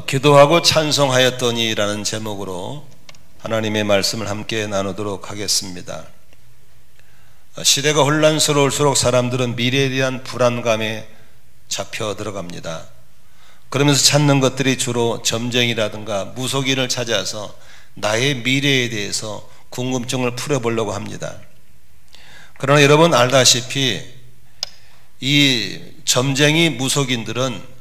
기도하고 찬송하였더니라는 제목으로 하나님의 말씀을 함께 나누도록 하겠습니다. 시대가 혼란스러울수록 사람들은 미래에 대한 불안감에 잡혀 들어갑니다. 그러면서 찾는 것들이 주로 점쟁이라든가 무속인을 찾아서 나의 미래에 대해서 궁금증을 풀어보려고 합니다. 그러나 여러분 알다시피 이 점쟁이 무속인들은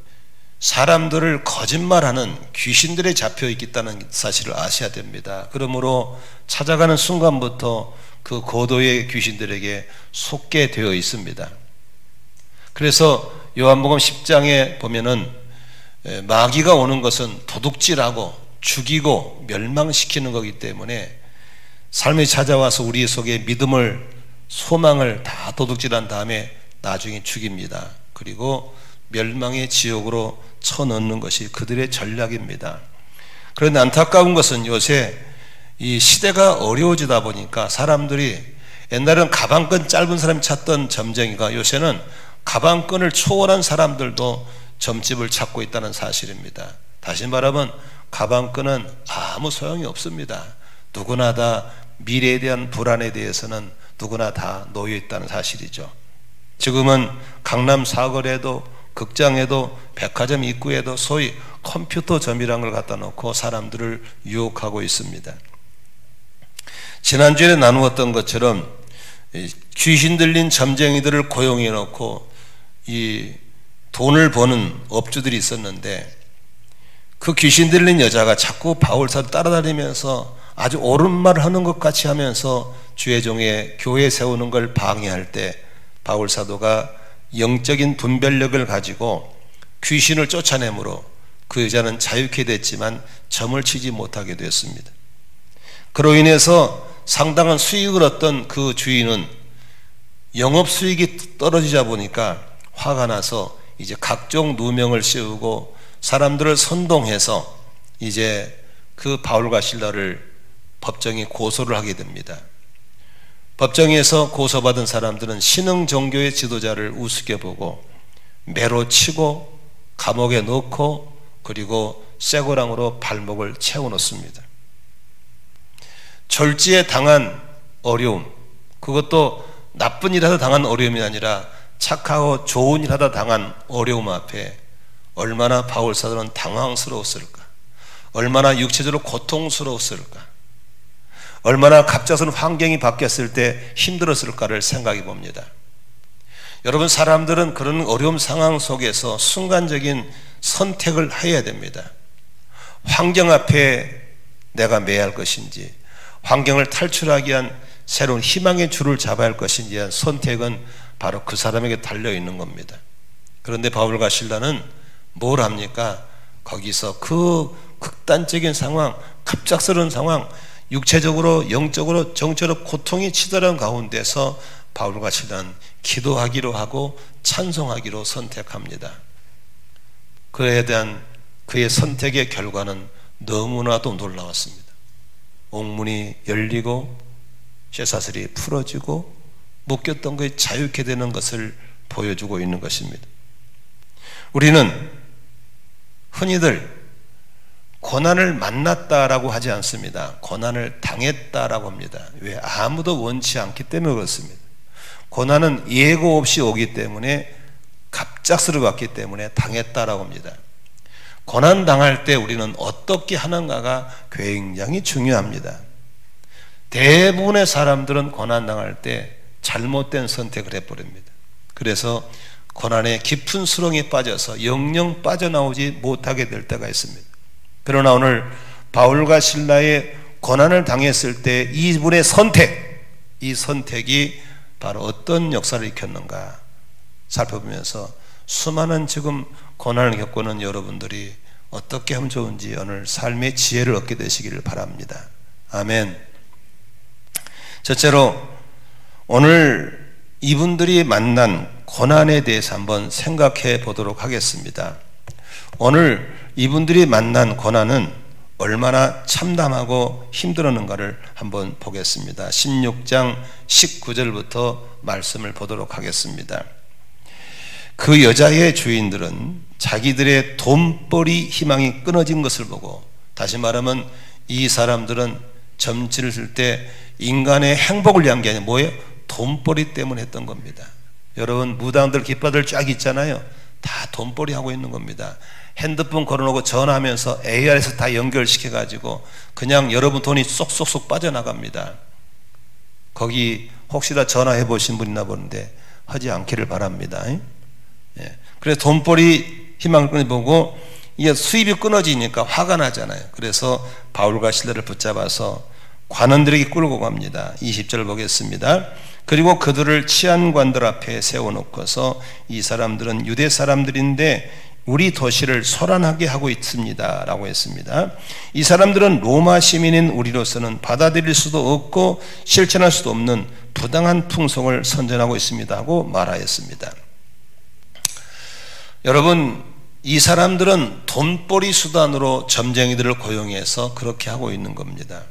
사람들을 거짓말하는 귀신들에 잡혀 있다는 사실을 아셔야 됩니다. 그러므로 찾아가는 순간부터 그 고도의 귀신들에게 속게 되어 있습니다. 그래서 요한복음 10장에 보면은 마귀가 오는 것은 도둑질하고 죽이고 멸망시키는 거기 때문에 삶이 찾아와서 우리 속에 믿음을 소망을 다 도둑질한 다음에 나중에 죽입니다. 그리고 멸망의 지옥으로 쳐넣는 것이 그들의 전략입니다. 그런데 안타까운 것은 요새 이 시대가 어려워지다 보니까 사람들이 옛날에는 가방끈 짧은 사람이 찾던 점쟁이가 요새는 가방끈을 초월한 사람들도 점집을 찾고 있다는 사실입니다. 다시 말하면 가방끈은 아무 소용이 없습니다. 누구나 다 미래에 대한 불안에 대해서는 누구나 다 놓여 있다는 사실이죠. 지금은 강남 사거리에도 극장에도 백화점 입구에도 소위 컴퓨터점이라는 걸 갖다 놓고 사람들을 유혹하고 있습니다. 지난주에 나누었던 것처럼 귀신 들린 점쟁이들을 고용해 놓고 이 돈을 버는 업주들이 있었는데 그 귀신 들린 여자가 자꾸 바울사도 따라다니면서 아주 옳은 말을 하는 것 같이 하면서 주의 종의 교회 세우는 걸 방해할 때 바울사도가 영적인 분별력을 가지고 귀신을 쫓아내므로 그 여자는 자유케 됐지만 점을 치지 못하게 됐습니다. 그로 인해서 상당한 수익을 얻던 그 주인은 영업 수익이 떨어지자 보니까 화가 나서 이제 각종 누명을 씌우고 사람들을 선동해서 이제 그 바울과 실라를 법정에 고소를 하게 됩니다. 법정에서 고소받은 사람들은 신흥 종교의 지도자를 우습게 보고 매로 치고 감옥에 넣고 그리고 쇠고랑으로 발목을 채워 놓습니다. 졸지에 당한 어려움, 그것도 나쁜 일 하다 당한 어려움이 아니라 착하고 좋은 일 하다 당한 어려움 앞에 얼마나 바울사도는 당황스러웠을까, 얼마나 육체적으로 고통스러웠을까, 얼마나 갑작스러운 환경이 바뀌었을 때 힘들었을까를 생각해 봅니다. 여러분, 사람들은 그런 어려운 상황 속에서 순간적인 선택을 해야 됩니다. 환경 앞에 내가 매할 것인지, 환경을 탈출하기 위한 새로운 희망의 줄을 잡아야 할 것인지에 대한 선택은 바로 그 사람에게 달려있는 겁니다. 그런데 바울과 실라는 뭘 합니까? 거기서 그 극단적인 상황, 갑작스러운 상황, 육체적으로 영적으로 정적으로 고통이 치달은 가운데서 바울과 실라는 기도하기로 하고 찬송하기로 선택합니다. 그에 대한 그의 선택의 결과는 너무나도 놀라웠습니다. 옥문이 열리고 쇠사슬이 풀어지고 묶였던 것이 자유케 되는 것을 보여주고 있는 것입니다. 우리는 흔히들 고난을 만났다라고 하지 않습니다. 고난을 당했다라고 합니다. 왜? 아무도 원치 않기 때문에 그렇습니다. 고난은 예고 없이 오기 때문에 갑작스럽게 왔기 때문에 당했다라고 합니다. 고난 당할 때 우리는 어떻게 하는가가 굉장히 중요합니다. 대부분의 사람들은 고난 당할 때 잘못된 선택을 해버립니다. 그래서 고난의 깊은 수렁에 빠져서 영영 빠져나오지 못하게 될 때가 있습니다. 그러나 오늘 바울과 실라의 고난을 당했을 때 이분의 선택, 이 선택이 바로 어떤 역사를 일으켰는가 살펴보면서 수많은 지금 고난을 겪고는 여러분들이 어떻게 하면 좋은지 오늘 삶의 지혜를 얻게 되시기를 바랍니다. 아멘. 첫째로 오늘 이분들이 만난 고난에 대해서 한번 생각해 보도록 하겠습니다. 오늘 이분들이 만난 고난은 얼마나 참담하고 힘들었는가를 한번 보겠습니다. 16장 19절부터 말씀을 보도록 하겠습니다. 그 여자의 주인들은 자기들의 돈벌이 희망이 끊어진 것을 보고, 다시 말하면 이 사람들은 점치를 쓸 때 인간의 행복을 위한 게 아니라 뭐예요? 돈벌이 때문에 했던 겁니다. 여러분, 무당들 깃발들 쫙 있잖아요. 다 돈벌이 하고 있는 겁니다. 핸드폰 걸어놓고 전화하면서 AR에서 다 연결시켜 가지고 그냥 여러분 돈이 쏙쏙쏙 빠져나갑니다. 거기 혹시나 전화해 보신 분 있나 보는데 하지 않기를 바랍니다. 예. 그래서 돈벌이 희망을 끊어보고 이게 수입이 끊어지니까 화가 나잖아요. 그래서 바울과 실라를 붙잡아서 관원들에게 끌고 갑니다. 20절을 보겠습니다. 그리고 그들을 치안관들 앞에 세워놓고서 이 사람들은 유대 사람들인데 우리 도시를 소란하게 하고 있습니다 라고 했습니다. 이 사람들은 로마 시민인 우리로서는 받아들일 수도 없고 실천할 수도 없는 부당한 풍속을 선전하고 있습니다 하고 말하였습니다. 여러분, 이 사람들은 돈벌이 수단으로 점쟁이들을 고용해서 그렇게 하고 있는 겁니다.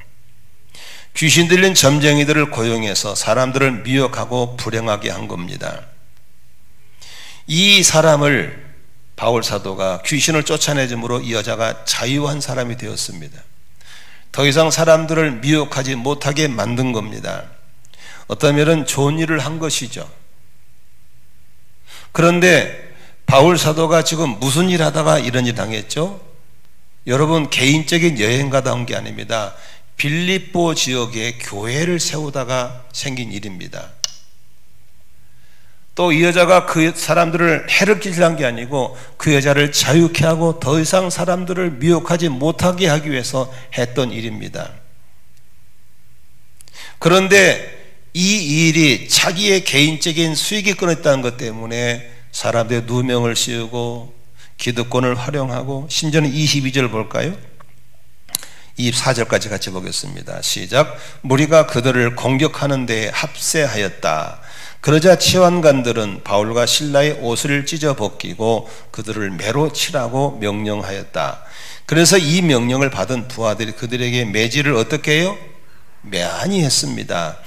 귀신 들린 점쟁이들을 고용해서 사람들을 미혹하고 불행하게 한 겁니다. 이 사람을 바울 사도가 귀신을 쫓아내줌으로 이 여자가 자유한 사람이 되었습니다. 더 이상 사람들을 미혹하지 못하게 만든 겁니다. 어떤 면은 좋은 일을 한 것이죠. 그런데 바울 사도가 지금 무슨 일 하다가 이런 일 당했죠? 여러분, 개인적인 여행 가다 온 게 아닙니다. 빌립보 지역에 교회를 세우다가 생긴 일입니다. 또 이 여자가 그 사람들을 해를 끼치려 한 게 아니고 그 여자를 자유케 하고 더 이상 사람들을 미혹하지 못하게 하기 위해서 했던 일입니다. 그런데 이 일이 자기의 개인적인 수익이 끊었다는 것 때문에 사람들의 누명을 씌우고 기득권을 활용하고, 심지어는 22절 볼까요? 24절까지 같이 보겠습니다. 시작. 무리가 그들을 공격하는 데에 합세하였다. 그러자 치환관들은 바울과 실라의 옷을 찢어 벗기고 그들을 매로 치라고 명령하였다. 그래서 이 명령을 받은 부하들이 그들에게 매질을 어떻게 해요? 매한히 했습니다.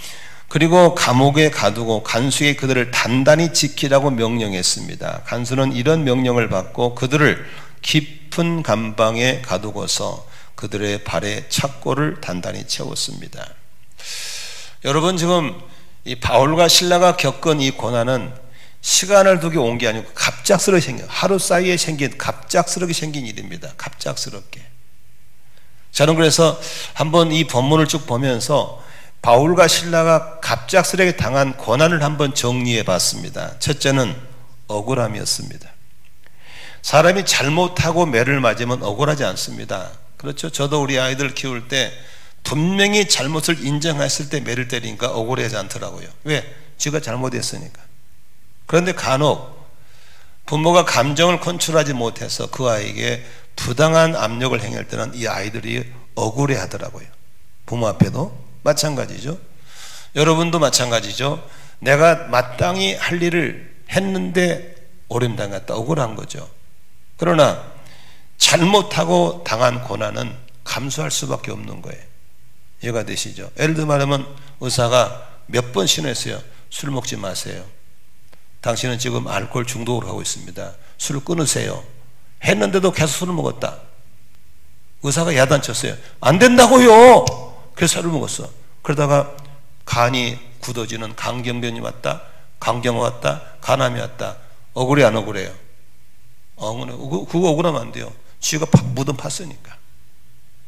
그리고 감옥에 가두고 간수에게 그들을 단단히 지키라고 명령했습니다. 간수는 이런 명령을 받고 그들을 깊은 감방에 가두고서 그들의 발에 착고를 단단히 채웠습니다. 여러분, 지금 이 바울과 실라가 겪은 이 고난은 시간을 두고 온 게 아니고 갑작스럽게 생긴, 하루 사이에 생긴, 갑작스럽게 생긴 일입니다. 갑작스럽게. 저는 그래서 한번 이 본문을 쭉 보면서 바울과 실라가 갑작스럽게 당한 고난을 한번 정리해 봤습니다. 첫째는 억울함이었습니다. 사람이 잘못하고 매를 맞으면 억울하지 않습니다. 그렇죠? 저도 우리 아이들 키울 때 분명히 잘못을 인정했을 때 매를 때리니까 억울하지 않더라고요. 왜? 지가 잘못했으니까. 그런데 간혹 부모가 감정을 컨트롤하지 못해서 그 아이에게 부당한 압력을 행할 때는 이 아이들이 억울해 하더라고요. 부모 앞에도 마찬가지죠. 여러분도 마찬가지죠. 내가 마땅히 할 일을 했는데 어림당했다, 억울한 거죠. 그러나 잘못하고 당한 고난은 감수할 수밖에 없는 거예요. 이해가 되시죠? 예를 들어 말하면 의사가 몇 번 신호했어요. 술 먹지 마세요. 당신은 지금 알코올 중독을 하고 있습니다. 술을 끊으세요. 했는데도 계속 술을 먹었다. 의사가 야단쳤어요. 안 된다고요. 그래서 술을 먹었어. 그러다가 간이 굳어지는 간경변이 왔다, 간경 왔다, 간암이 왔다. 억울해 안 억울해요? 그거 억울하면 안 돼요. 쥐가 무덤 팠으니까.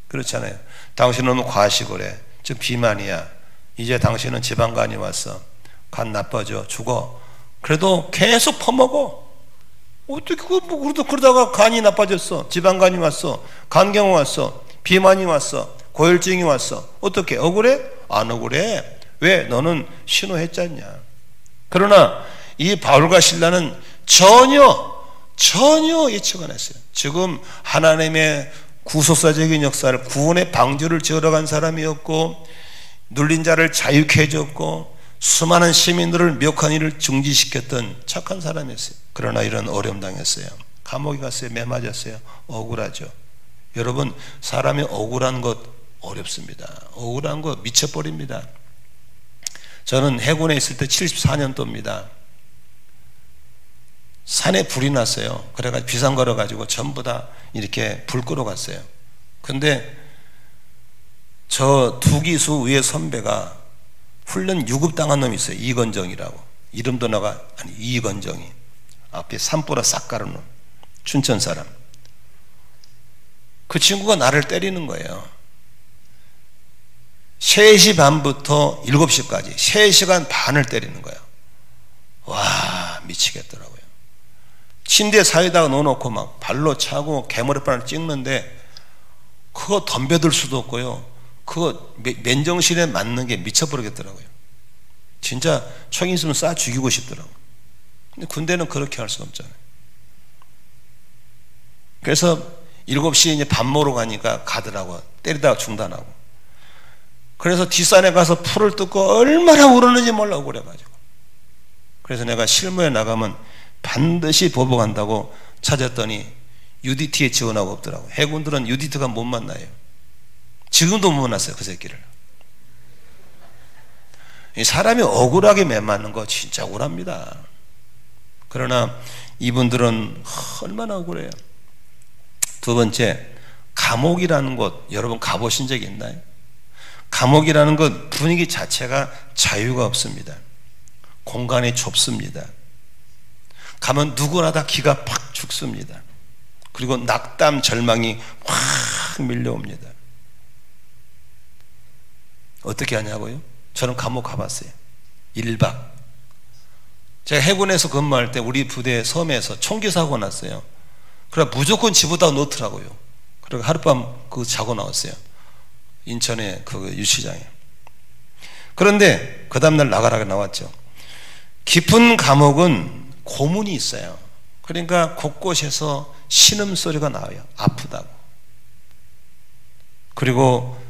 그렇잖아요. 당신은 과식을 해. 지금 비만이야. 이제 당신은 지방간이 왔어. 간 나빠져. 죽어. 그래도 계속 퍼먹어. 어떻게 그러다가 간이 나빠졌어. 지방간이 왔어. 간경 왔어. 비만이 왔어. 고혈증이 왔어. 어떻게? 억울해? 안 억울해. 왜? 너는 신호했잖냐. 그러나 이 바울과 실라는 전혀 예측 안 했어요. 지금 하나님의 구속사적인 역사를, 구원의 방주를 지으러 간 사람이었고, 눌린 자를 자유케 해줬고, 수많은 시민들을 미혹한 일을 중지시켰던 착한 사람이었어요. 그러나 이런 어려움 당했어요. 감옥에 갔어요. 매 맞았어요. 억울하죠. 여러분, 사람이 억울한 것 어렵습니다. 억울한 거 미쳐버립니다. 저는 해군에 있을 때 74년도입니다. 산에 불이 났어요. 그래가지고 비상 걸어가지고 전부 다 이렇게 불 끄러 갔어요. 근데 저 두 기수 위에 선배가 훈련 유급당한 놈이 있어요. 이건정이라고. 이름도 나가, 아니, 이건정이. 앞에 산보라 싹 가르는 춘천 사람. 그 친구가 나를 때리는 거예요. 3시 반부터 7시까지 3시간 반을 때리는 거예요. 와, 미치겠더라고요. 침대 사이다가 넣어놓고 막 발로 차고 개머리판을 찍는데 그거 덤벼들 수도 없고요. 그거 맨정신에 맞는 게 미쳐버리겠더라고요. 진짜 총 있으면 쏴 죽이고 싶더라고요. 근데 군대는 그렇게 할 수 없잖아요. 그래서 7시에 이제 밥 먹으러 가니까 가더라고요. 때리다가 중단하고. 그래서 뒷산에 가서 풀을 뜯고 얼마나 울었는지 몰라, 그래가지고. 그래서 내가 실무에 나가면 반드시 보복한다고 찾았더니 UDT에 지원하고 없더라고요. 해군들은 UDT가 못 만나요. 지금도 못 만났어요, 그 새끼를. 사람이 억울하게 매맞는 거 진짜 억울합니다. 그러나 이분들은 얼마나 억울해요. 두 번째, 감옥이라는 곳 여러분 가보신 적 있나요? 감옥이라는 것 분위기 자체가 자유가 없습니다. 공간이 좁습니다. 가면 누구나 다 기가 팍 죽습니다. 그리고 낙담 절망이 확 밀려옵니다. 어떻게 하냐고요? 저는 감옥 가봤어요. 1박. 제가 해군에서 근무할 때 우리 부대 섬에서 총기 사고가 났어요. 그래 무조건 집어다 놓더라고요. 그리고 하룻밤 그 자고 나왔어요. 인천의 그 유치장에. 그런데 그 다음날 나가라고 나왔죠. 깊은 감옥은 고문이 있어요. 그러니까 곳곳에서 신음소리가 나와요. 아프다고. 그리고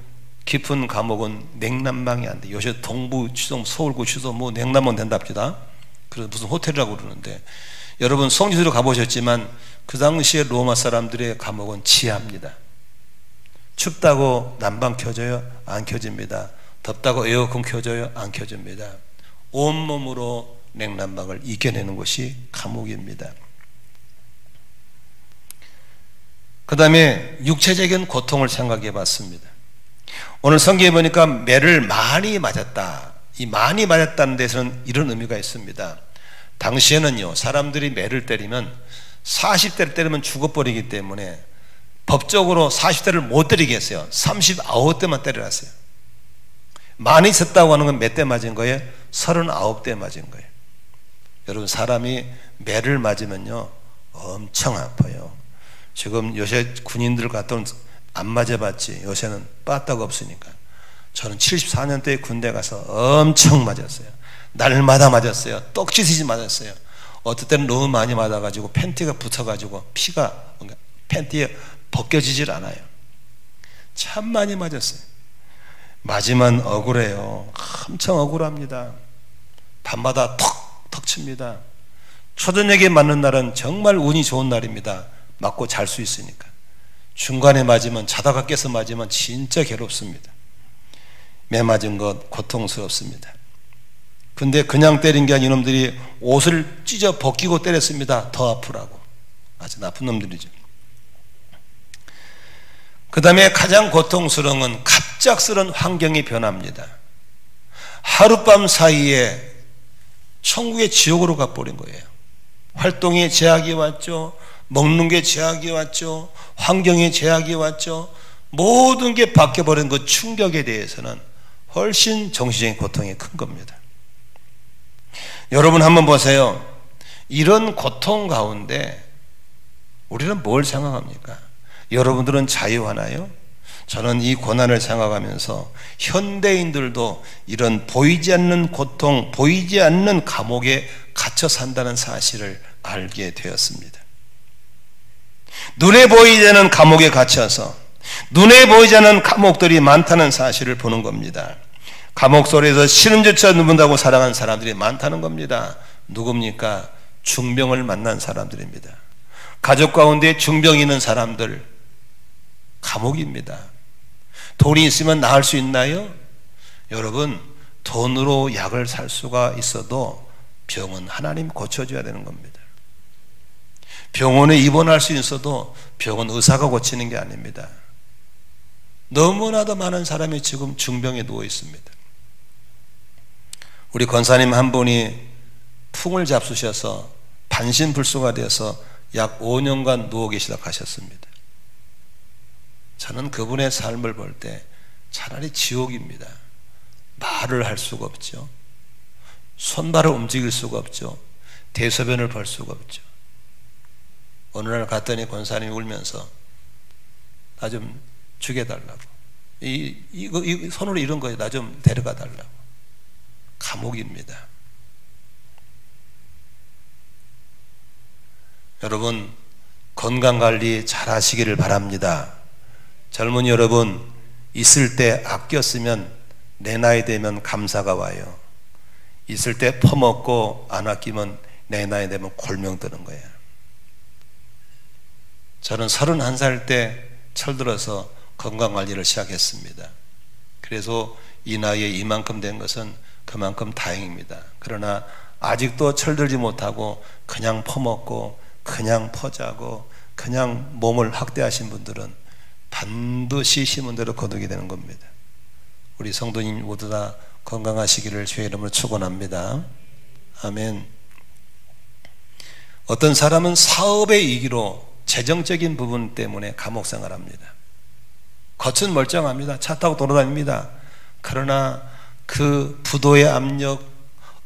깊은 감옥은 냉난방이 안 돼. 요새 동부구치소, 서울구치소 뭐 냉난방 된답니다. 그래서 무슨 호텔이라고 그러는데, 여러분 성지순례 가보셨지만 그 당시에 로마 사람들의 감옥은 지하입니다. 춥다고 난방 켜져요? 안 켜집니다. 덥다고 에어컨 켜져요? 안 켜집니다. 온몸으로 냉난방을 이겨내는 것이 감옥입니다. 그 다음에 육체적인 고통을 생각해 봤습니다. 오늘 성경에 보니까 매를 많이 맞았다. 이 많이 맞았다는 데서는 이런 의미가 있습니다. 당시에는요, 사람들이 매를 때리면 40대를 때리면 죽어버리기 때문에 법적으로 40대를 못 때리게 했어요. 39대만 때려놨어요. 많이 쳤다고 하는 건 몇 대 맞은 거예요? 39대 맞은 거예요. 여러분, 사람이 매를 맞으면요 엄청 아파요. 지금 요새 군인들 같은 안 맞아봤지. 요새는 빠따가 없으니까. 저는 74년도에 군대 가서 엄청 맞았어요. 날마다 맞았어요. 떡지듯이 맞았어요. 어떨 때는 너무 많이 맞아가지고 팬티가 붙어가지고 피가 팬티에 벗겨지질 않아요. 참 많이 맞았어요. 맞으면 억울해요. 엄청 억울합니다. 밤마다 턱 칩니다. 초저녁에 맞는 날은 정말 운이 좋은 날입니다. 맞고 잘 수 있으니까. 중간에 맞으면, 자다가 깨서 맞으면 진짜 괴롭습니다. 매 맞은 것 고통스럽습니다. 근데 그냥 때린 게 아니라 이놈들이 옷을 찢어 벗기고 때렸습니다. 더 아프라고. 아주 나쁜 놈들이죠. 그 다음에 가장 고통스러운 건 갑작스런 환경이 변합니다. 하룻밤 사이에 천국의 지옥으로 가버린 거예요. 활동에 제약이 왔죠. 먹는 게 제약이 왔죠. 환경에 제약이 왔죠. 모든 게 바뀌어버린 그 충격에 대해서는 훨씬 정신적인 고통이 큰 겁니다. 여러분 한번 보세요. 이런 고통 가운데 우리는 뭘 생각합니까? 여러분들은 자유하나요? 저는 이 고난을 생각하면서 현대인들도 이런 보이지 않는 고통, 보이지 않는 감옥에 갇혀 산다는 사실을 알게 되었습니다. 눈에 보이지 않는 감옥에 갇혀서 눈에 보이지 않는 감옥들이 많다는 사실을 보는 겁니다. 감옥 속에서 신음조차 누군다고 살아간 사람들이 많다는 겁니다. 누굽니까? 중병을 만난 사람들입니다. 가족 가운데 중병이 있는 사람들, 감옥입니다. 돈이 있으면 나을 수 있나요? 여러분, 돈으로 약을 살 수가 있어도 병은 하나님 고쳐줘야 되는 겁니다. 병원에 입원할 수 있어도 병원 의사가 고치는 게 아닙니다. 너무나도 많은 사람이 지금 중병에 누워 있습니다. 우리 권사님 한 분이 풍을 잡수셔서 반신불수가 되어서 약 5년간 누워 계시다 가셨습니다. 저는 그분의 삶을 볼 때 차라리 지옥입니다. 말을 할 수가 없죠. 손발을 움직일 수가 없죠. 대소변을 볼 수가 없죠. 어느 날 갔더니 권사님이 울면서 나 좀 죽여달라고, 이 손으로 이런 거에 나 좀 데려가 달라고. 감옥입니다. 여러분, 건강관리 잘 하시기를 바랍니다. 젊은이 여러분, 있을 때 아껴 쓰면 내 나이 되면 감사가 와요. 있을 때 퍼먹고 안 아끼면 내 나이 되면 골명 드는 거예요. 저는 31살 때 철들어서 건강관리를 시작했습니다. 그래서 이 나이에 이만큼 된 것은 그만큼 다행입니다. 그러나 아직도 철들지 못하고 그냥 퍼먹고 그냥 퍼자고 그냥 몸을 학대하신 분들은 반드시 심은 대로 거두게 되는 겁니다. 우리 성도님 모두 다 건강하시기를 주의 이름으로 축원합니다. 아멘. 어떤 사람은 사업의 이기로 재정적인 부분 때문에 감옥 생활합니다. 겉은 멀쩡합니다. 차 타고 돌아다닙니다. 그러나 그 부도의 압력,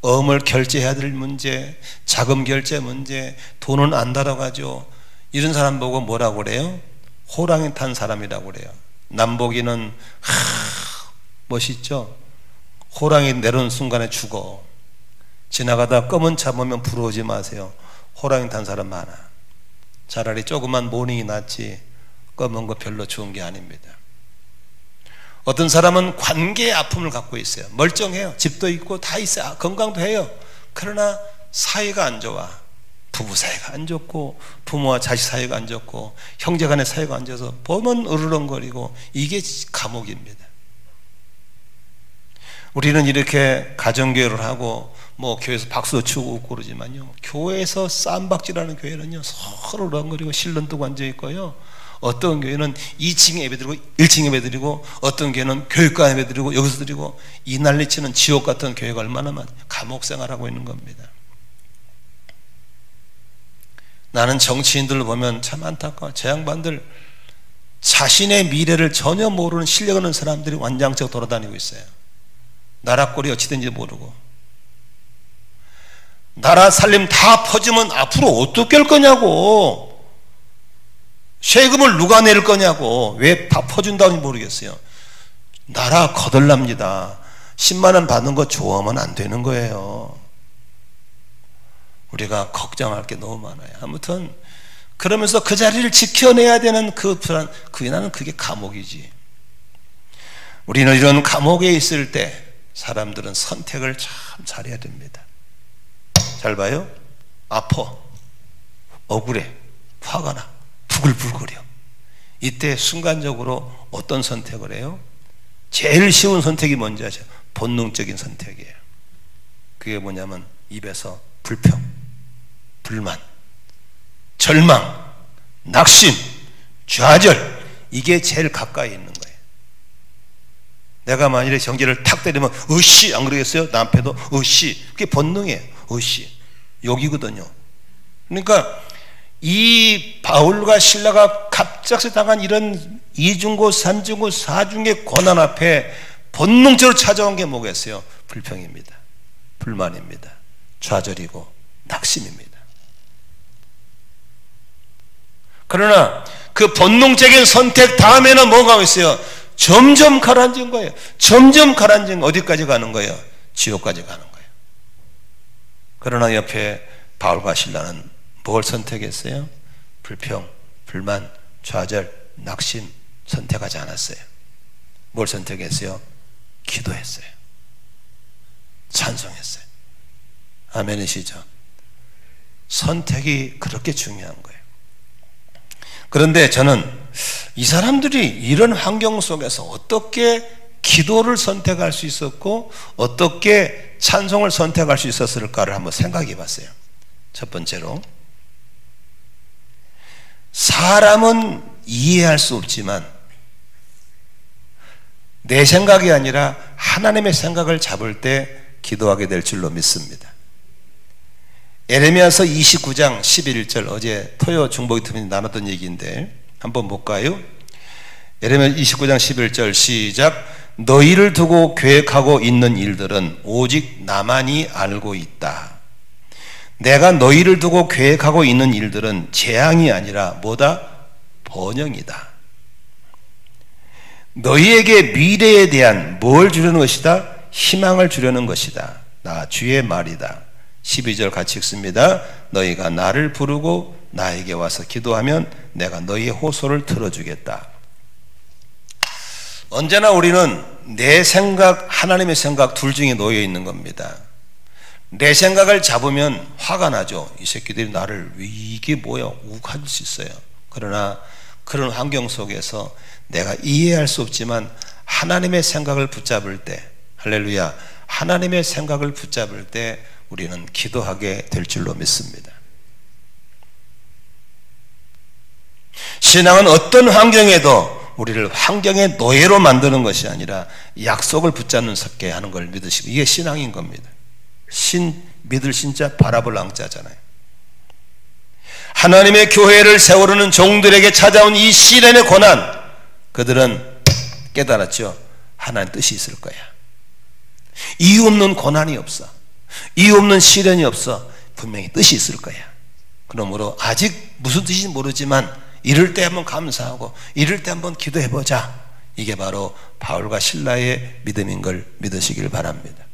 어음을 결제해야 될 문제, 자금 결제 문제, 돈은 안 달아가죠. 이런 사람 보고 뭐라고 그래요? 호랑이 탄 사람이라고 그래요. 남보기는 멋있죠? 호랑이 내려오는 순간에 죽어. 지나가다 검은 차 보면 부러우지 마세요. 호랑이 탄 사람 많아. 차라리 조그만 모닝이 낫지 검은 거 별로 좋은 게 아닙니다. 어떤 사람은 관계의 아픔을 갖고 있어요. 멀쩡해요. 집도 있고 다 있어요. 건강도 해요. 그러나 사이가 안 좋아. 부부 사이가 안 좋고 부모와 자식 사이가 안 좋고 형제간의 사이가 안 좋아서 보면 으르렁거리고, 이게 감옥입니다. 우리는 이렇게 가정교회를 하고 뭐 교회에서 박수 치고 웃고 그러지만요, 교회에서 쌈박질하는 교회는요 서로 으르렁거리고 실눈 뜨고 앉아있고요, 어떤 교회는 2층에 예배드리고 1층에 예배드리고, 어떤 교회는 교육관 예배드리고 여기서 드리고, 이 난리치는 지옥 같은 교회가 얼마나 많아요. 감옥 생활하고 있는 겁니다. 나는 정치인들을 보면 참 안타까워. 저 양반들 자신의 미래를 전혀 모르는 실력 없는 사람들이 완장창 돌아다니고 있어요. 나라 꼴이 어찌 된지 모르고. 나라 살림 다 퍼주면 앞으로 어떻게 할 거냐고. 세금을 누가 낼 거냐고. 왜 다 퍼준다는지 모르겠어요. 나라 거덜납니다. 10만 원 받는 거 좋아하면 안 되는 거예요. 우리가 걱정할 게 너무 많아요. 아무튼 그러면서 그 자리를 지켜내야 되는 그 불안, 나는 그게 감옥이지. 우리는 이런 감옥에 있을 때 사람들은 선택을 참 잘해야 됩니다. 잘 봐요. 아파, 억울해, 화가 나, 부글부글거려. 이때 순간적으로 어떤 선택을 해요? 제일 쉬운 선택이 뭔지 아세요? 본능적인 선택이에요. 그게 뭐냐면 입에서 불평, 불만, 절망, 낙심, 좌절, 이게 제일 가까이 있는 거예요. 내가 만일에 정지를 탁 때리면 으씨 안 그러겠어요? 남편도 으씨. 그게 본능이에요. 으씨. 욕이거든요. 그러니까 이 바울과 실라가 갑작스레 당한 이런 이중고, 삼중고, 사중의 고난 앞에 본능적으로 찾아온 게 뭐겠어요? 불평입니다. 불만입니다. 좌절이고 낙심입니다. 그러나 그 본능적인 선택 다음에는 뭐가 있어요? 점점 가라앉은 거예요. 점점 가라앉은, 어디까지 가는 거예요? 지옥까지 가는 거예요. 그러나 옆에 바울과 실라는 뭘 선택했어요? 불평, 불만, 좌절, 낙심 선택하지 않았어요. 뭘 선택했어요? 기도했어요. 찬송했어요. 아멘이시죠? 선택이 그렇게 중요한 거예요. 그런데 저는 이 사람들이 이런 환경 속에서 어떻게 기도를 선택할 수 있었고 어떻게 찬송을 선택할 수 있었을까를 한번 생각해 봤어요. 첫 번째로, 사람은 이해할 수 없지만 내 생각이 아니라 하나님의 생각을 잡을 때 기도하게 될 줄로 믿습니다. 에레미야서 29장 11절, 어제 토요 중보기 팀이 나눴던 얘기인데 한번 볼까요? 에레미야 29장 11절 시작. 너희를 두고 계획하고 있는 일들은 오직 나만이 알고 있다. 내가 너희를 두고 계획하고 있는 일들은 재앙이 아니라 뭐다? 번영이다. 너희에게 미래에 대한 뭘 주려는 것이다? 희망을 주려는 것이다. 나 주의 말이다. 12절 같이 읽습니다. 너희가 나를 부르고 나에게 와서 기도하면 내가 너희의 호소를 들어주겠다. 언제나 우리는 내 생각, 하나님의 생각 둘 중에 놓여 있는 겁니다. 내 생각을 잡으면 화가 나죠. 이 새끼들이 나를 왜 이게 뭐야 욱할 수 있어요. 그러나 그런 환경 속에서 내가 이해할 수 없지만 하나님의 생각을 붙잡을 때, 할렐루야, 하나님의 생각을 붙잡을 때 우리는 기도하게 될 줄로 믿습니다. 신앙은 어떤 환경에도 우리를 환경의 노예로 만드는 것이 아니라 약속을 붙잡는 게 하는 걸 믿으시고, 이게 신앙인 겁니다. 믿을 신자 바라볼 앙자잖아요. 하나님의 교회를 세우려는 종들에게 찾아온 이 시련의 고난, 그들은 깨달았죠. 하나님 뜻이 있을 거야. 이유 없는 고난이 없어. 이유 없는 시련이 없어. 분명히 뜻이 있을 거야. 그러므로 아직 무슨 뜻인지 모르지만 이럴 때 한번 감사하고 이럴 때 한번 기도해보자. 이게 바로 바울과 실라의 믿음인 걸 믿으시길 바랍니다.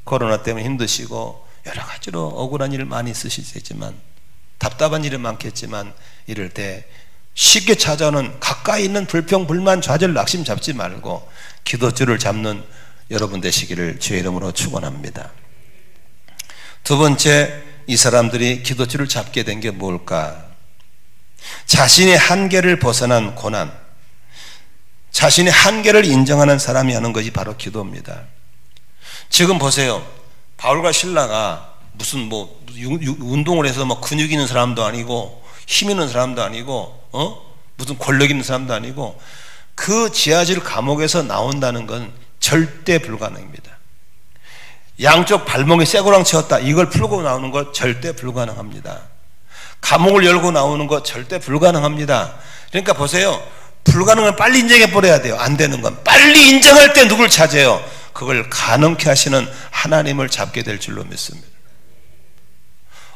코로나 때문에 힘드시고 여러 가지로 억울한 일을 많이 있으실 수 있지만, 답답한 일은 많겠지만, 이럴 때 쉽게 찾아오는 가까이 있는 불평, 불만, 좌절, 낙심 잡지 말고 기도줄을 잡는 여러분 되시기를 주의 이름으로 축원합니다. 두 번째, 이 사람들이 기도줄을 잡게 된 게 뭘까? 자신의 한계를 벗어난 고난, 자신의 한계를 인정하는 사람이 하는 것이 바로 기도입니다. 지금 보세요. 바울과 실라가 무슨 운동을 해서 근육 있는 사람도 아니고 힘 있는 사람도 아니고 무슨 권력 있는 사람도 아니고 그 지하실 감옥에서 나온다는 건 절대 불가능입니다. 양쪽 발목에 쇠고랑 채웠다, 이걸 풀고 나오는 것 절대 불가능합니다. 감옥을 열고 나오는 것 절대 불가능합니다. 그러니까 보세요. 불가능을 빨리 인정해 버려야 돼요. 안 되는 건 빨리 인정할 때 누굴 찾아요? 그걸 가능케 하시는 하나님을 잡게 될 줄로 믿습니다.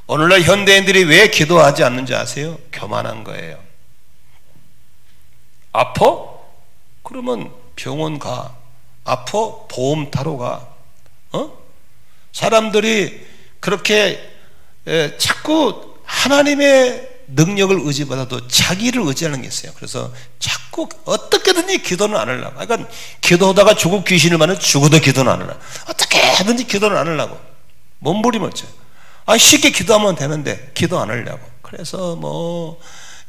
오늘날 현대인들이 왜 기도하지 않는지 아세요? 교만한 거예요. 아파? 그러면 병원 가. 아파? 보험 타러 가. 사람들이 그렇게 자꾸 하나님의 능력을 의지받아도 자기를 의지하는 게 있어요. 그래서 자꾸 어떻게든지 기도는 안 하려고. 그러니까 기도하다가 죽을 귀신을 만나 죽어도 기도는 안 하려고. 어떻게 하든지 기도는 안 하려고. 몸부림을 쳐요. 쉽게 기도하면 되는데 기도 안 하려고. 그래서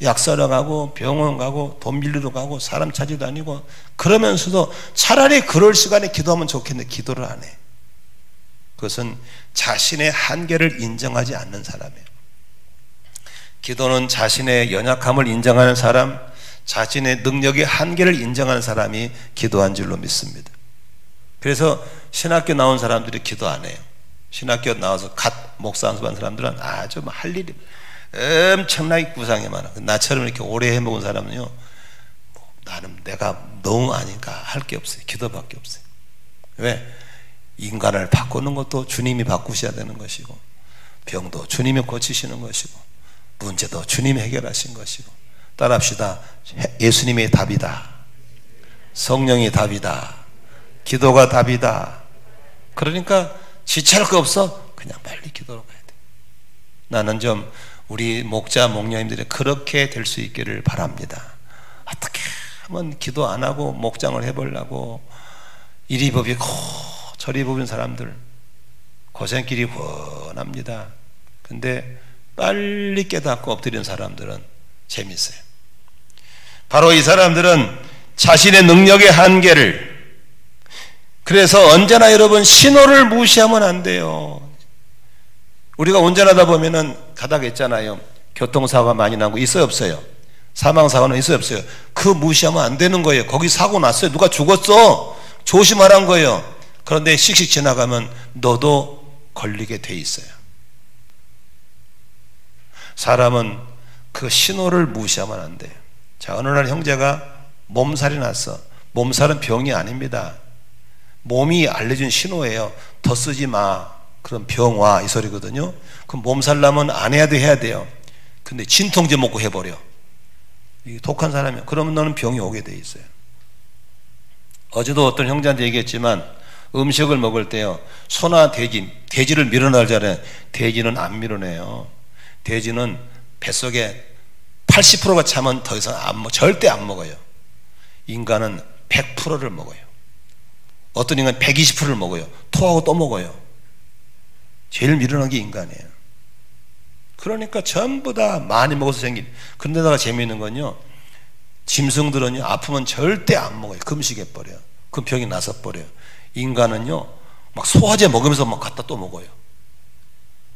약 사러 가고 병원 가고 돈 빌리러 가고 사람 찾아 다니고, 그러면서도 차라리 그럴 시간에 기도하면 좋겠는데 기도를 안 해. 그것은 자신의 한계를 인정하지 않는 사람이에요. 기도는 자신의 연약함을 인정하는 사람, 자신의 능력의 한계를 인정하는 사람이 기도한 줄로 믿습니다. 그래서 신학교 나온 사람들이 기도 안 해요. 신학교 나와서 갓 목사 안수받은 사람들은 아주 할 일이 엄청나게 구상이 많아. 나처럼 이렇게 오래 해먹은 사람은요, 나는 내가 너무 아니까 할 게 없어요. 기도밖에 없어요. 왜? 인간을 바꾸는 것도 주님이 바꾸셔야 되는 것이고, 병도 주님이 고치시는 것이고, 문제도 주님이 해결하신 것이고, 따라합시다. 예수님의 답이다. 성령이 답이다. 기도가 답이다. 그러니까 지체할 거 없어. 그냥 빨리 기도로 가야 돼. 나는 좀 우리 목자 목녀님들이 그렇게 될 수 있기를 바랍니다. 어떻게 하면 기도 안 하고 목장을 해보려고 이리 법이고 저리 법인 사람들 고생길이 훤합니다. 근데 빨리 깨닫고 엎드리는 사람들은 재밌어요. 바로 이 사람들은 자신의 능력의 한계를, 그래서 언제나 여러분 신호를 무시하면 안 돼요. 우리가 운전하다 보면은 가다가 있잖아요. 교통사고가 많이 나고 있어요, 없어요? 사망사고는 있어요, 없어요? 그 무시하면 안 되는 거예요. 거기 사고 났어요. 누가 죽었어. 조심하란 거예요. 그런데 씩씩 지나가면 너도 걸리게 돼 있어요. 사람은 그 신호를 무시하면 안 돼요. 자, 어느 날 형제가 몸살이 났어. 몸살은 병이 아닙니다. 몸이 알려준 신호예요. 더 쓰지 마. 그럼 병 와. 이 소리거든요. 그럼 몸살 나면 안 해야 돼, 해야 돼요. 근데 진통제 먹고 해버려. 이게 독한 사람이야. 그러면 너는 병이 오게 돼 있어요. 어제도 어떤 형제한테 얘기했지만 음식을 먹을 때요, 소나 돼지를 밀어내잖아요. 돼지는 안 밀어내요. 돼지는 뱃속에 80%가 차면 더 이상 절대 안 먹어요. 인간은 100%를 먹어요. 어떤 인간은 120%를 먹어요. 토하고 또 먹어요. 제일 미련한 게 인간이에요. 그러니까 전부 다 많이 먹어서 생긴. 그런데다가 재미있는 건요, 짐승들은요 아프면 절대 안 먹어요. 금식해버려요. 그 병이 나서 버려요. 인간은요 막 소화제 먹으면서 막 갖다 또 먹어요.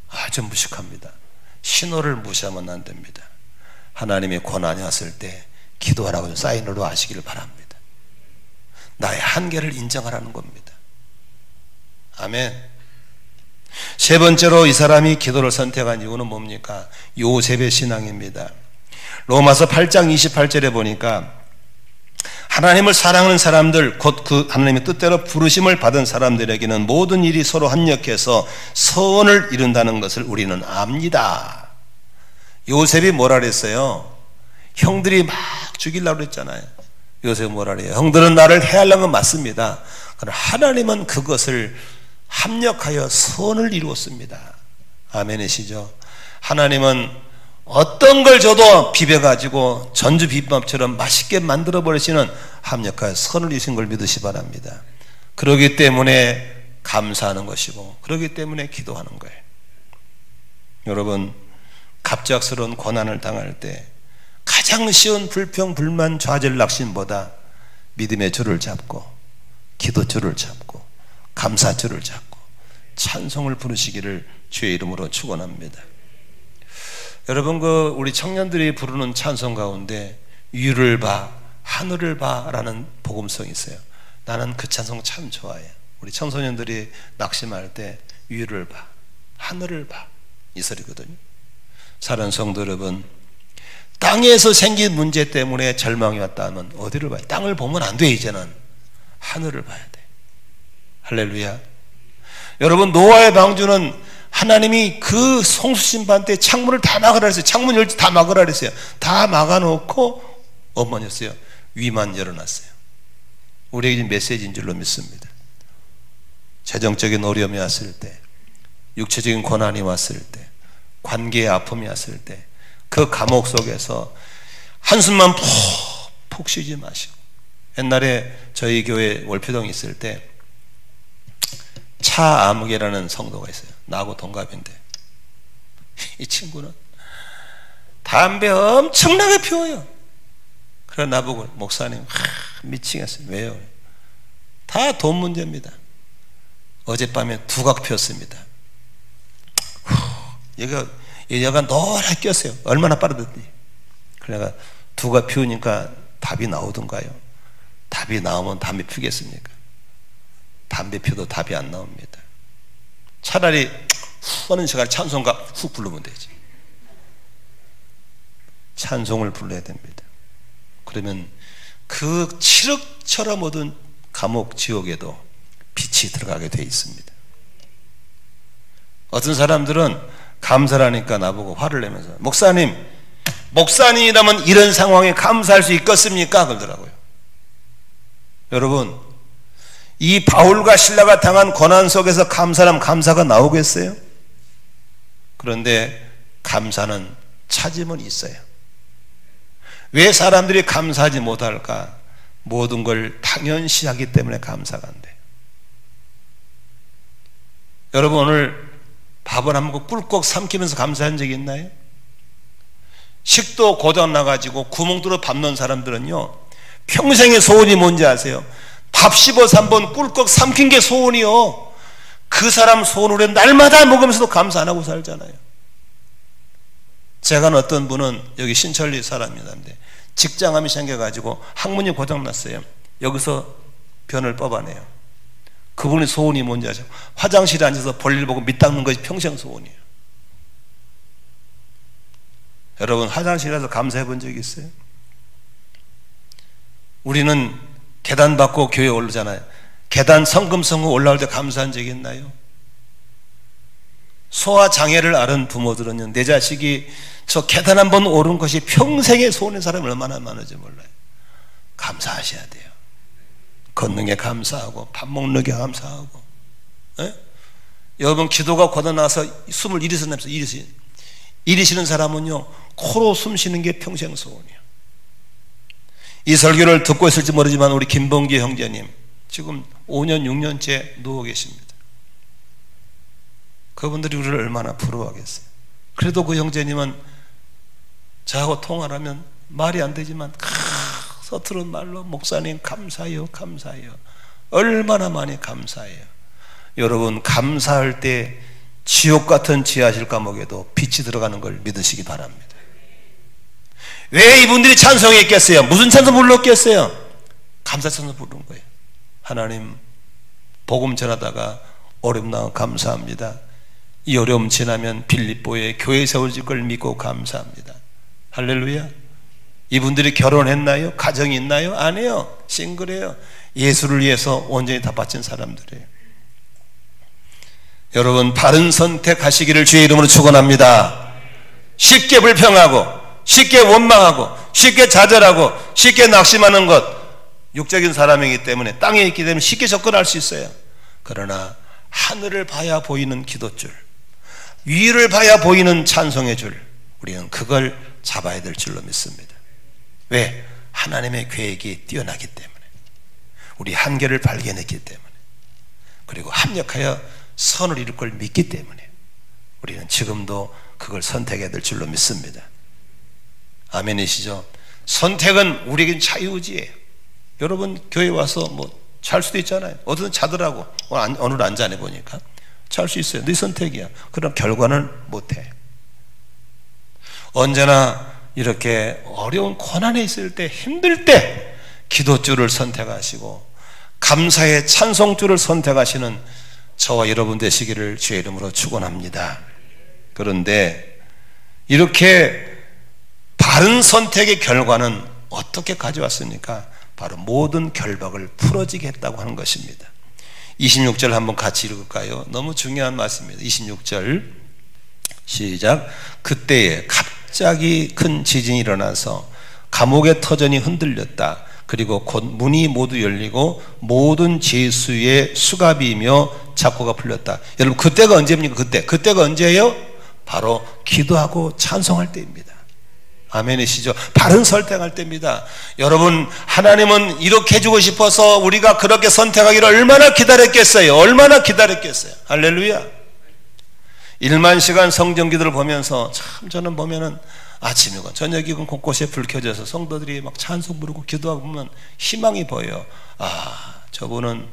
아주 무식합니다. 신호를 무시하면 안 됩니다. 하나님의 고난이 왔을 때 기도하라고 사인으로 하시기를 바랍니다. 나의 한계를 인정하라는 겁니다. 아멘. 세 번째로 이 사람이 기도를 선택한 이유는 뭡니까? 요셉의 신앙입니다. 로마서 8장 28절에 보니까 하나님을 사랑하는 사람들, 곧 그 하나님의 뜻대로 부르심을 받은 사람들에게는 모든 일이 서로 합력해서 선을 이룬다는 것을 우리는 압니다. 요셉이 뭐라 그랬어요? 형들이 막 죽이려고 그랬잖아요. 요셉이 뭐라 그래요? 형들은 나를 해하려는 건 맞습니다. 그러나 하나님은 그것을 합력하여 선을 이루었습니다. 아멘이시죠? 하나님은 어떤 걸 줘도 비벼가지고 전주 비빔밥처럼 맛있게 만들어버리시는 합력하여 선을 이루신 걸 믿으시 바랍니다. 그러기 때문에 감사하는 것이고, 그러기 때문에 기도하는 거예요. 여러분, 갑작스러운 고난을 당할 때 가장 쉬운 불평, 불만, 좌절, 낙심보다 믿음의 줄을 잡고 기도 줄을 잡고 감사 줄을 잡고 찬송을 부르시기를 주의 이름으로 축원합니다. 여러분, 우리 청년들이 부르는 찬송 가운데 위를 봐, 하늘을 봐라는 복음성이 있어요. 나는 그 찬송 참 좋아해요. 우리 청소년들이 낙심할 때 위를 봐, 하늘을 봐, 이 소리거든요. 사랑하는 성도 여러분, 땅에서 생긴 문제 때문에 절망이 왔다면 어디를 봐요? 땅을 보면 안 돼. 이제는 하늘을 봐야 돼. 할렐루야. 여러분, 노아의 방주는 하나님이 그 홍수심판 때 창문을 다 막으라 했어요. 창문 열지 다 막으라 했어요. 다 막아놓고 어머니였어요. 위만 열어놨어요. 우리에게 메시지인 줄로 믿습니다. 재정적인 어려움이 왔을 때, 육체적인 고난이 왔을 때, 관계의 아픔이 왔을 때, 그 감옥 속에서 한숨만 푹 쉬지 마시고. 옛날에 저희 교회 월표동에 있을 때 차아무개라는 성도가 있어요. 나하고 동갑인데 이 친구는 담배 엄청나게 피워요. 그래 나보고 목사님 미치겠어요. 왜요? 다 돈 문제입니다. 어젯밤에 두각 피웠습니다. 얘가 노랗게 꼈어요. 얼마나 빠르던지. 그래가 두각 피우니까 답이 나오던가요? 답이 나오면 담배 피우겠습니까? 담배 피워도 답이 안 나옵니다. 차라리 후 하는 시간에 찬송가 훅 부르면 되지. 찬송을 불러야 됩니다. 그러면 그 칠흑처럼 얻은 감옥 지옥에도 빛이 들어가게 돼 있습니다. 어떤 사람들은 감사를 하니까 나보고 화를 내면서 목사님이라면 이런 상황에 감사할 수 있겠습니까? 그러더라고요. 여러분, 이 바울과 실라가 당한 고난 속에서 감사라면 감사가 나오겠어요? 그런데 감사는 찾으면 있어요. 왜 사람들이 감사하지 못할까? 모든 걸 당연시하기 때문에 감사가 안 돼요. 여러분, 오늘 밥을 한 모금 꿀꺽 삼키면서 감사한 적이 있나요? 식도 고장 나가지고 구멍 뚫어 밥 넣은 사람들은요, 평생의 소원이 뭔지 아세요? 밥 씹어서 한번 꿀꺽 삼킨 게 소원이요. 그 사람 소원을 날마다 먹으면서도 감사 안 하고 살잖아요. 제가 아는 어떤 분은 여기 신천리 사람입니다. 직장암이 생겨가지고 항문이 고장났어요. 여기서 변을 뽑아내요. 그분의 소원이 뭔지 아세요? 화장실에 앉아서 볼일 보고 밑 닦는 것이 평생 소원이에요. 여러분, 화장실에 가서 감사해 본 적이 있어요? 우리는 계단 받고 교회 오르잖아요. 계단 성금성금 올라올 때 감사한 적이 있나요? 소아장애를 앓은 부모들은요, 내 자식이 저 계단 한번 오른 것이 평생의 소원인 사람이 얼마나 많은지 몰라요. 감사하셔야 돼요. 걷는 게 감사하고 밥 먹는 게 감사하고. 에? 여러분, 기도가 걷어나와서 숨을 이리서 내면서 이리 쉬는 사람은요, 코로 숨 쉬는 게 평생 소원이에요. 이 설교를 듣고 있을지 모르지만 우리 김봉기 형제님 지금 5년 6년째 누워 계십니다. 그분들이 우리를 얼마나 부러워하겠어요. 그래도 그 형제님은 저하고 통화를 하면 말이 안 되지만 서투른 말로 목사님 감사해요, 감사해요. 얼마나 많이 감사해요. 여러분, 감사할 때 지옥 같은 지하실 감옥에도 빛이 들어가는 걸 믿으시기 바랍니다. 왜 이분들이 찬송했겠어요? 무슨 찬송 불렀겠어요? 감사 찬송 부른 거예요. 하나님, 복음 전하다가 어려움 나와 감사합니다. 이 어려움 지나면 빌립보에 교회 세워질 걸 믿고 감사합니다. 할렐루야. 이분들이 결혼했나요? 가정이 있나요? 아니에요. 싱글해요. 예수를 위해서 온전히 다 바친 사람들이에요. 여러분, 바른 선택하시기를 주의 이름으로 축원합니다. 쉽게 불평하고 쉽게 원망하고 쉽게 좌절하고 쉽게 낙심하는 것, 육적인 사람이기 때문에 땅에 있기 때문에 쉽게 접근할 수 있어요. 그러나 하늘을 봐야 보이는 기도줄, 위를 봐야 보이는 찬송의 줄, 우리는 그걸 잡아야 될 줄로 믿습니다. 왜? 하나님의 계획이 뛰어나기 때문에, 우리 한계를 발견했기 때문에, 그리고 합력하여 선을 이룰 걸 믿기 때문에 우리는 지금도 그걸 선택해야 될 줄로 믿습니다. 아멘이시죠? 선택은 우리에겐 자유의지예요. 여러분, 교회 와서 뭐 잘 수도 있잖아요. 어떤 자더라고. 오늘 안 자네 보니까 잘 수 있어요. 네 선택이야. 그럼 결과는 못해. 언제나 이렇게 어려운 고난에 있을 때, 힘들 때 기도줄을 선택하시고 감사의 찬송줄을 선택하시는 저와 여러분 되시기를 주의 이름으로 축원합니다. 그런데 이렇게 바른 선택의 결과는 어떻게 가져왔습니까? 바로 모든 결박을 풀어지게 했다고 하는 것입니다. 26절 한번 같이 읽을까요? 너무 중요한 말씀입니다. 26절 시작. 그때에 갑자기 큰 지진이 일어나서 감옥의 터전이 흔들렸다. 그리고 곧 문이 모두 열리고 모든 죄수의 수갑이며 잡고가 풀렸다. 여러분, 그때가 언제입니까? 그때가 언제예요? 바로 기도하고 찬송할 때입니다. 아멘이시죠? 바른 선택할 때입니다. 여러분, 하나님은 이렇게 해주고 싶어서 우리가 그렇게 선택하기를 얼마나 기다렸겠어요? 얼마나 기다렸겠어요? 할렐루야. 1만 시간 성경 기도를 보면서 참 저는 보면은 아침이건 저녁이건 곳곳에 불 켜져서 성도들이 막 찬송 부르고 기도하고 보면 희망이 보여요. 아, 저분은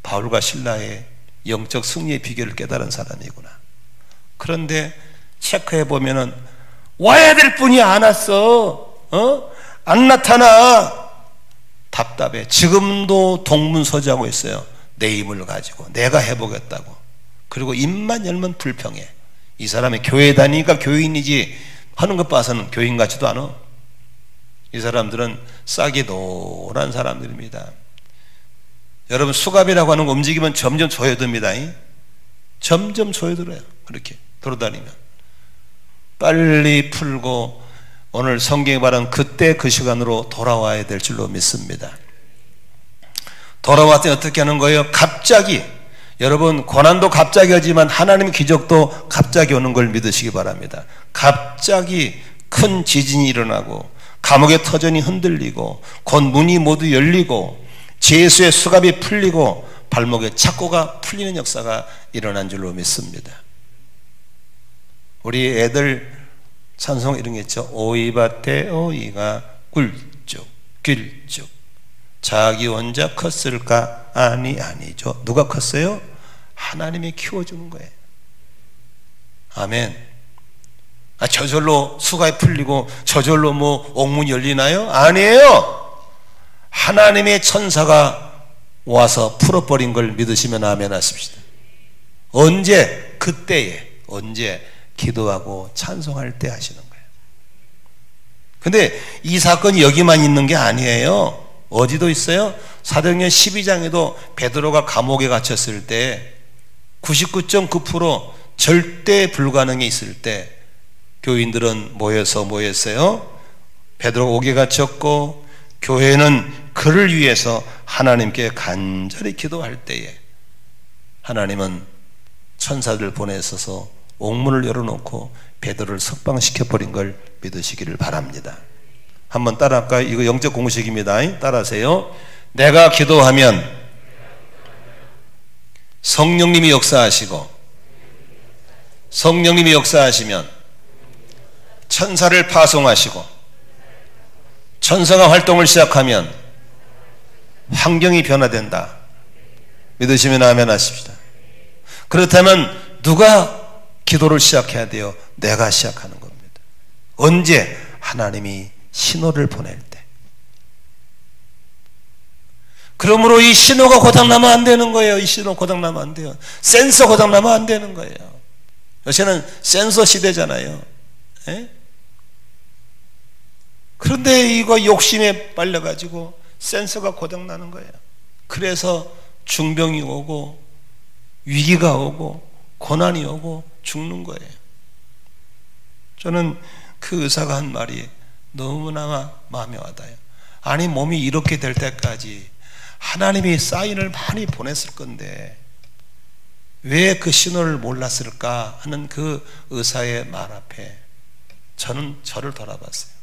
바울과 신라의 영적 승리의 비결을 깨달은 사람이구나. 그런데 체크해 보면은 와야 될 분이 안 왔어. 안 나타나. 답답해. 지금도 동문서주하고 있어요. 내 힘을 가지고 내가 해보겠다고. 그리고 입만 열면 불평해. 이 사람이 교회 다니니까 교인이지 하는 것 봐서는 교인 같지도 않아. 이 사람들은 싹이 노란 사람들입니다. 여러분, 수갑이라고 하는 거 움직이면 점점 조여듭니다. 점점 조여들어요. 그렇게 돌아다니면 빨리 풀고 오늘 성경에 말한 그때 그 시간으로 돌아와야 될 줄로 믿습니다. 돌아왔더니 어떻게 하는 거예요? 갑자기. 여러분, 고난도 갑자기 하지만 하나님의 기적도 갑자기 오는 걸 믿으시기 바랍니다. 갑자기 큰 지진이 일어나고 감옥의 터전이 흔들리고 곧 문이 모두 열리고 죄수의 수갑이 풀리고 발목에 착고가 풀리는 역사가 일어난 줄로 믿습니다. 우리 애들 찬송 이런 게 있죠. 오이밭에 오이가 굴쭉 길쭉 자기 혼자 컸을까? 아니죠. 누가 컸어요? 하나님이 키워주는 거예요. 아멘. 저절로 수가 풀리고 저절로 뭐 옥문이 열리나요? 아니에요. 하나님의 천사가 와서 풀어버린 걸 믿으시면 아멘 하십시다. 언제? 그때에, 언제? 기도하고 찬송할 때 하시는 거예요. 근데 이 사건이 여기만 있는 게 아니에요. 어디도 있어요? 사도행전 12장에도 베드로가 감옥에 갇혔을 때 99.9% 절대 불가능이 있을 때 교인들은 모였어요. 베드로가 옥에 갇혔고 교회는 그를 위해서 하나님께 간절히 기도할 때에 하나님은 천사들 보내셔서 옥문을 열어놓고 베드로를 석방시켜버린 걸 믿으시기를 바랍니다. 한번 따라할까요? 이거 영적 공식입니다. 따라하세요. 내가 기도하면 성령님이 역사하시고, 성령님이 역사하시면 천사를 파송하시고, 천사가 활동을 시작하면 환경이 변화된다. 믿으시면 아멘 하십시다. 그렇다면 누가 기도를 시작해야 돼요? 내가 시작하는 겁니다. 언제? 하나님이 신호를 보낼 때. 그러므로 이 신호가 고장나면 안 되는 거예요. 이 신호 고장나면 안 돼요. 센서 고장나면 안 되는 거예요. 요새는 센서 시대잖아요. 에? 그런데 이거 욕심에 빨려가지고 센서가 고장나는 거예요. 그래서 중병이 오고 위기가 오고 고난이 오고 죽는 거예요. 저는 그 의사가 한 말이 너무나 마음에 와닿아요. 아니, 몸이 이렇게 될 때까지 하나님이 사인을 많이 보냈을 건데 왜 그 신호를 몰랐을까 하는 그 의사의 말 앞에 저는 저를 돌아봤어요.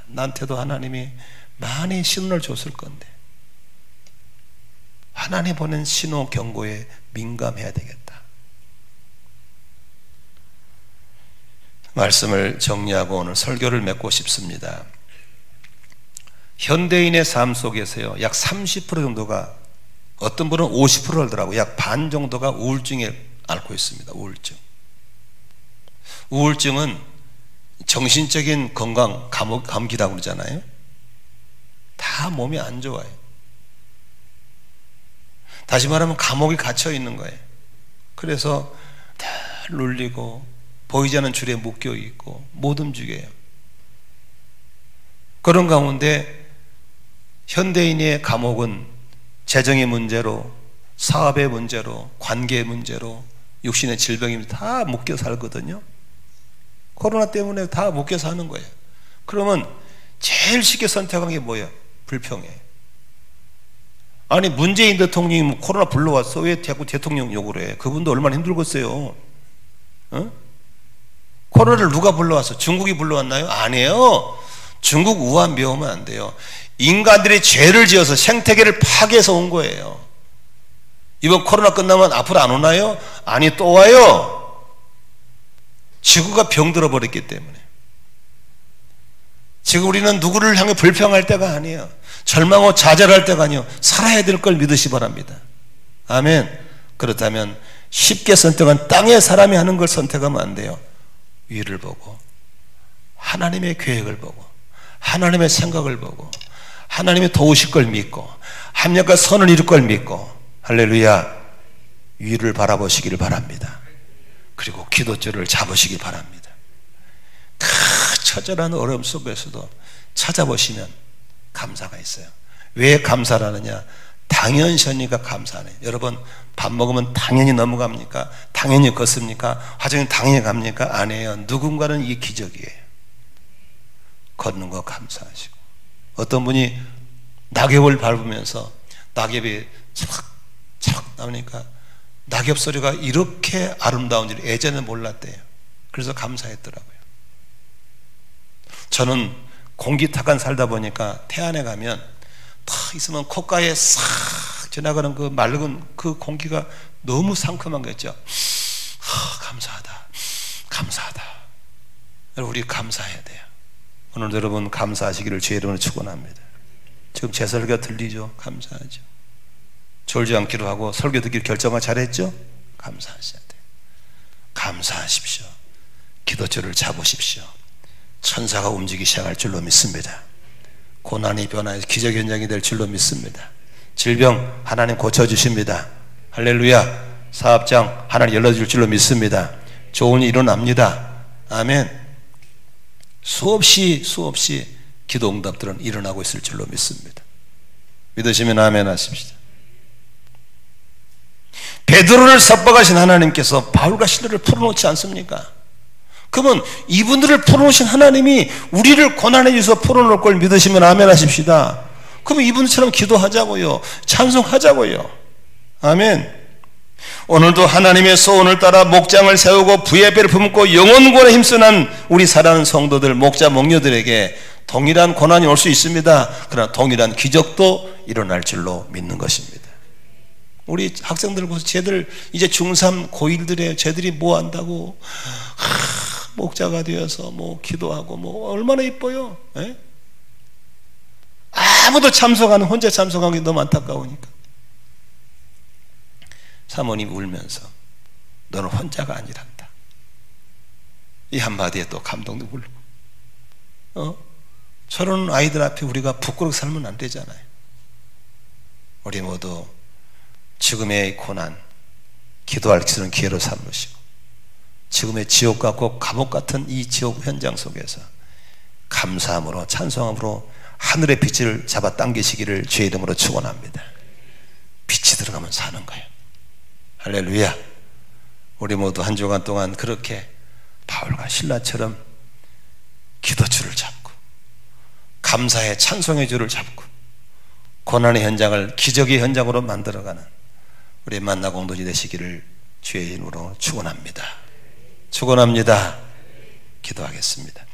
나한테도 하나님이 많이 신호를 줬을 건데 하나님 보낸 신호 경고에 민감해야 되겠다. 말씀을 정리하고 오늘 설교를 맺고 싶습니다. 현대인의 삶 속에서요, 약 30% 정도가, 어떤 분은 50%를 하더라고요. 약 반 정도가 우울증에 앓고 있습니다. 우울증은 정신적인 건강, 감기라고 그러잖아요. 다 몸이 안 좋아요. 다시 말하면 감옥에 갇혀 있는 거예요. 그래서 다 눌리고 보이지 않는 줄에 묶여 있고 못 움직여요. 그런 가운데 현대인의 감옥은 재정의 문제로, 사업의 문제로, 관계의 문제로, 육신의 질병이 다 묶여 살거든요. 코로나 때문에 다 묶여 사는 거예요. 그러면 제일 쉽게 선택한 게 뭐예요? 불평해. 아니, 문재인 대통령이 코로나 불러왔어. 왜 자꾸 대통령 욕을 해? 그분도 얼마나 힘들겠어요. 어? 코로나를 누가 불러왔어? 중국이 불러왔나요? 아니에요. 중국 우한 묘하면 안 돼요. 인간들이 죄를 지어서 생태계를 파괴해서 온 거예요. 이번 코로나 끝나면 앞으로 안 오나요? 아니, 또 와요. 지구가 병들어 버렸기 때문에. 지금 우리는 누구를 향해 불평할 때가 아니에요. 절망하고 좌절할 때가 아니에요. 살아야 될 걸 믿으시 바랍니다. 아멘. 그렇다면 쉽게 선택한 땅의 사람이 하는 걸 선택하면 안 돼요. 위를 보고 하나님의 계획을 보고 하나님의 생각을 보고 하나님의 도우실 걸 믿고 합력과 선을 이룰 걸 믿고, 할렐루야, 위를 바라보시기를 바랍니다. 그리고 기도줄을 잡으시기 바랍니다. 그 처절한 어려움 속에서도 찾아보시면 감사가 있어요. 왜 감사를 하느냐? 당연시하니까 감사하네. 여러분, 밥 먹으면 당연히 넘어갑니까? 당연히 걷습니까? 화장이 당연히 갑니까? 아니에요. 누군가는 이게 기적이에요. 걷는 거 감사하시고, 어떤 분이 낙엽을 밟으면서 낙엽이 착착 나오니까 낙엽 소리가 이렇게 아름다운 줄 예전에 몰랐대요. 그래서 감사했더라고요. 저는 공기탁한 살다 보니까 태안에 가면 탁 있으면 콧가에 싹 지나가는 그 맑은 그 공기가 너무 상큼한 거였죠. 감사하다, 감사하다. 여러분, 우리 감사해야 돼요. 오늘도 여러분 감사하시기를 주의 이름으로 축원합니다. 지금 제 설교가 들리죠? 감사하죠. 졸지 않기로 하고 설교 듣기로 결정을 잘했죠? 감사하셔야 돼요. 감사하십시오. 기도줄을 잡으십시오. 천사가 움직이기 시작할 줄로 믿습니다. 고난이 변화해서 기적 현장이 될 줄로 믿습니다. 질병 하나님 고쳐주십니다. 할렐루야. 사업장 하나님 열어줄 줄로 믿습니다. 좋은 일이 일어납니다. 아멘. 수없이 기도 응답들은 일어나고 있을 줄로 믿습니다. 믿으시면 아멘 하십시다. 베드로를 섭박하신 하나님께서 바울과 실로를 풀어놓지 않습니까? 그러면 이분들을 풀어놓으신 하나님이 우리를 고난에 주셔서 풀어놓을 걸 믿으시면 아멘 하십시다. 그러면 이분들처럼 기도하자고요. 찬송하자고요. 아멘. 오늘도 하나님의 소원을 따라 목장을 세우고 부의 배를 품고 영혼권에 힘쓰는 우리 사랑하는 성도들, 목자, 목녀들에게 동일한 고난이 올 수 있습니다. 그러나 동일한 기적도 일어날 줄로 믿는 것입니다. 우리 학생들 보세요. 쟤들 이제 중3 고1들에 쟤들이 뭐 한다고 목자가 되어서 뭐 기도하고 뭐 얼마나 이뻐요. 에? 아무도 참석하는 혼자 참석하는 게 너무 안타까우니까 사모님 울면서 너는 혼자가 아니란다. 이 한마디에 또 감동도 울고 저런 아이들 앞에 우리가 부끄럽게 살면 안 되잖아요. 우리 모두 지금의 고난 기도할 수 있는 기회로 삼으시고 지금의 지옥 같고 감옥 같은 이 지옥 현장 속에서 감사함으로 찬송함으로 하늘의 빛을 잡아 당기시기를 주의 이름으로 축원합니다. 빛이 들어가면 사는 거예요. 할렐루야. 우리 모두 한 주간 동안 그렇게 바울과 실라처럼 기도줄을 잡고 감사의 찬송의 줄을 잡고 고난의 현장을 기적의 현장으로 만들어가는 우리 만나 공동체 되시기를 주의 이름으로 축원합니다. 축원합니다. 기도하겠습니다.